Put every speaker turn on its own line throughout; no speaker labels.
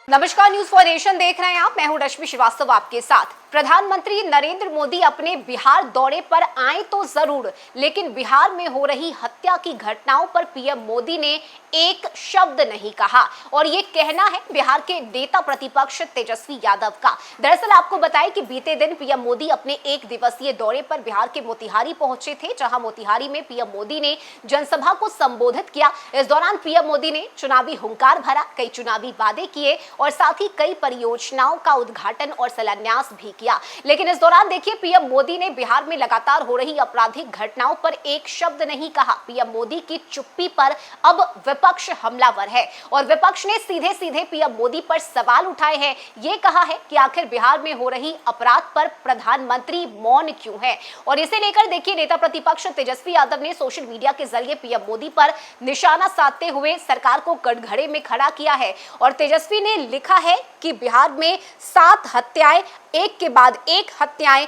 नमस्कार, news for nation देख रहे हैं आप। मैं हूं रश्मि श्रीवास्तव आपके साथ। प्रधानमंत्री नरेंद्र मोदी अपने बिहार दौरे पर आए तो जरूर, लेकिन बिहार में हो रही हत्या की घटनाओं पर पीएम मोदी ने एक शब्द नहीं कहा। और ये कहना है बिहार के नेता प्रतिपक्ष तेजस्वी यादव का। दरअसल आपको बताएं कि बीते दिन पीएम मोदी अपने एक दिवसीय दौरे पर बिहार के मोतिहारी पहुंचे थे, जहां मोतिहारी में पीएम मोदी ने जनसभा को संबोधित किया। इस दौरान पीएम मोदी ने चुनावी हुंकार भरा, कई चुनावी वादे किए और साथ ही कई परियोजनाओं का उद्घाटन और शिलान्यास भी किया। लेकिन इस दौरान देखिए, पीएम मोदी ने बिहार में लगातार हो रही आपराधिक घटनाओं पर एक शब्द नहीं कहा। पीएम मोदी की चुप्पी पर अब विपक्ष हमलावर है और विपक्ष ने सीधे सीधे पीएम मोदी पर सवाल उठाए हैं। ये कहा है कि आखिर बिहार में हो रही अपराध पर प्रधानमंत्री मौन क्यों है। और इसे लेकर देखिए, नेता प्रतिपक्ष तेजस्वी यादव ने सोशल मीडिया के जरिए पीएम मोदी पर निशाना साधते हुए सरकार को कटघरे में खड़ा किया है। और तेजस्वी ने लिखा है कि बिहार में 7 हत्याएं, एक के बाद एक हत्याएं,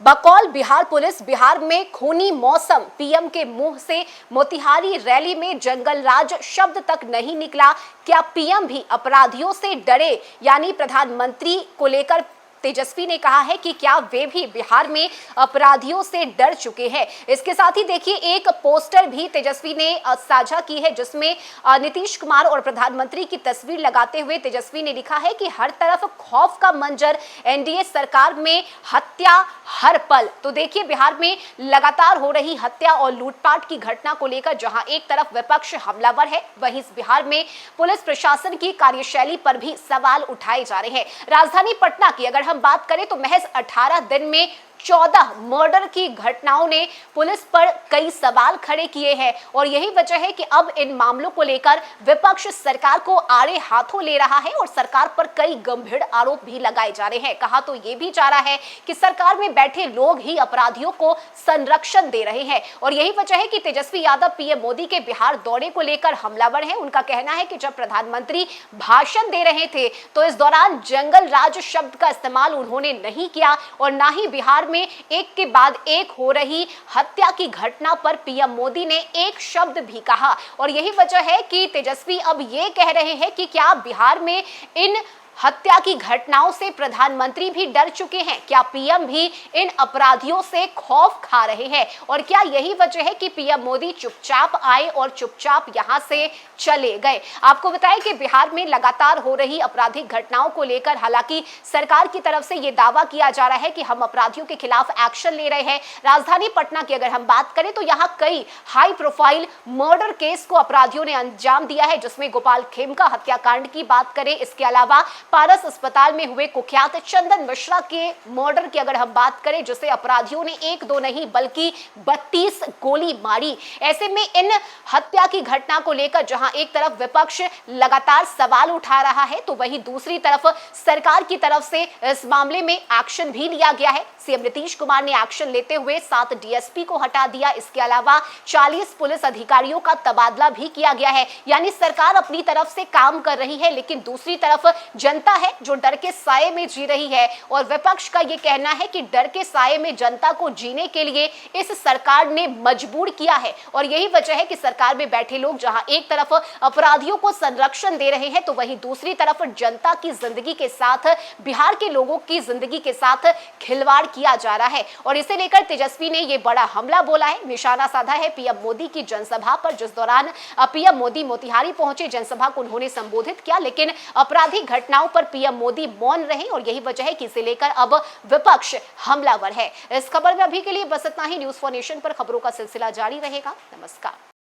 बकौल बिहार पुलिस। बिहार में खूनी मौसम। पीएम के मुंह से मोतिहारी रैली में जंगल राज शब्द तक नहीं निकला। क्या पीएम भी अपराधियों से डरे? यानी प्रधानमंत्री को लेकर तेजस्वी ने कहा है कि क्या वे भी बिहार में अपराधियों से डर चुके हैं। इसके साथ ही देखिए, एक पोस्टर भी तेजस्वी ने साझा की है, जिसमें नीतीश कुमार और प्रधानमंत्री की तस्वीर लगाते हुए तेजस्वी ने लिखा है कि हर तरफ खौफ का मंजर, एनडीए सरकार में हत्या हर पल। तो देखिए, बिहार में लगातार हो रही हत्या और लूटपाट की घटना को लेकर जहां एक तरफ विपक्ष हमलावर है, वहीं बिहार में पुलिस प्रशासन की कार्यशैली पर भी सवाल उठाए जा रहे हैं। राजधानी पटना की अगर हम बात करें तो महज 18 दिन में 14 मर्डर की घटनाओं ने पुलिस पर कई सवाल खड़े किए हैं। और यही वजह है कि अब इन मामलों को लेकर विपक्ष सरकार को आड़े हाथों ले रहा है और सरकार पर कई गंभीर आरोप भी लगाए जा रहे हैं। कहा तो यह भी जा रहा है कि सरकार में बैठे लोग ही अपराधियों को संरक्षण दे रहे हैं। और यही वजह है कि तेजस्वी यादव पीएम मोदी के बिहार दौरे को लेकर हमलावर हैं। उनका कहना है कि जब प्रधानमंत्री भाषण दे रहे थे तो इस दौरान जंगल राज शब्द का इस्तेमाल उन्होंने नहीं किया और ना ही बिहार में एक के बाद एक हो रही हत्या की घटना पर पीएम मोदी ने एक शब्द भी कहा। और यही वजह है कि तेजस्वी अब ये कह रहे हैं कि क्या बिहार में इन हत्या की घटनाओं से प्रधानमंत्री भी डर चुके हैं? क्या पीएम भी इन अपराधियों से खौफ खा रहे हैं? और क्या यही वजह है कि पीएम मोदी चुपचाप आए और चुपचाप यहां से चले गए? आपको बताएं कि बिहार में लगातार हो रही आपराधिक घटनाओं को लेकर हालांकि सरकार की तरफ से यह दावा किया जा रहा है कि हम अपराधियों के खिलाफ एक्शन ले रहे हैं। राजधानी पटना की अगर हम बात करें तो यहां कई हाई प्रोफाइल मर्डर केस को अपराधियों ने अंजाम दिया है, जिसमें गोपाल खेमका हत्याकांड की बात करें, इसके अलावा पारस अस्पताल में हुए कुख्यात चंदन मिश्रा के मर्डर की अगर हम बात करें, जिसे अपराधियों ने 1-2 नहीं बल्कि 32 गोली मारी। ऐसे में इन हत्या की घटना को लेकर जहां एक तरफ विपक्ष लगातार सवाल उठा रहा है, तो वहीं दूसरी तरफ सरकार की तरफ से इस मामले में एक्शन भी लिया गया है। सीएम नीतीश कुमार ने एक्शन लेते हुए 7 डीएसपी को हटा दिया। इसके अलावा 40 पुलिस अधिकारियों का तबादला भी किया गया है। यानी सरकार अपनी तरफ से काम कर रही है, लेकिन दूसरी तरफ जनता है जो डर के साए में जी रही है। और विपक्ष का यह कहना है कि डर के साए में जनता को जीने के लिए इस सरकार ने मजबूर किया है। और यही वजह है कि सरकार में बैठे लोग जहां एक तरफ अपराधियों को संरक्षण दे रहे हैं, तो वहीं दूसरी तरफ जनता की जिंदगी के साथ, बिहार के लोगों की जिंदगी के साथ खिलवाड़ किया जा रहा है। और इसे लेकर तेजस्वी ने यह बड़ा हमला बोला है, निशाना साधा है पीएम मोदी की जनसभा पर, जिस दौरान पीएम मोदी मोतिहारी पहुंचे, जनसभा को उन्होंने संबोधित किया, लेकिन आपराधिक घटनाओं पर पीएम मोदी मौन रहे। और यही वजह है कि इसे लेकर अब विपक्ष हमलावर है। इस खबर में अभी के लिए बस इतना ही। न्यूज फॉर नेशन पर खबरों का सिलसिला जारी रहेगा। नमस्कार।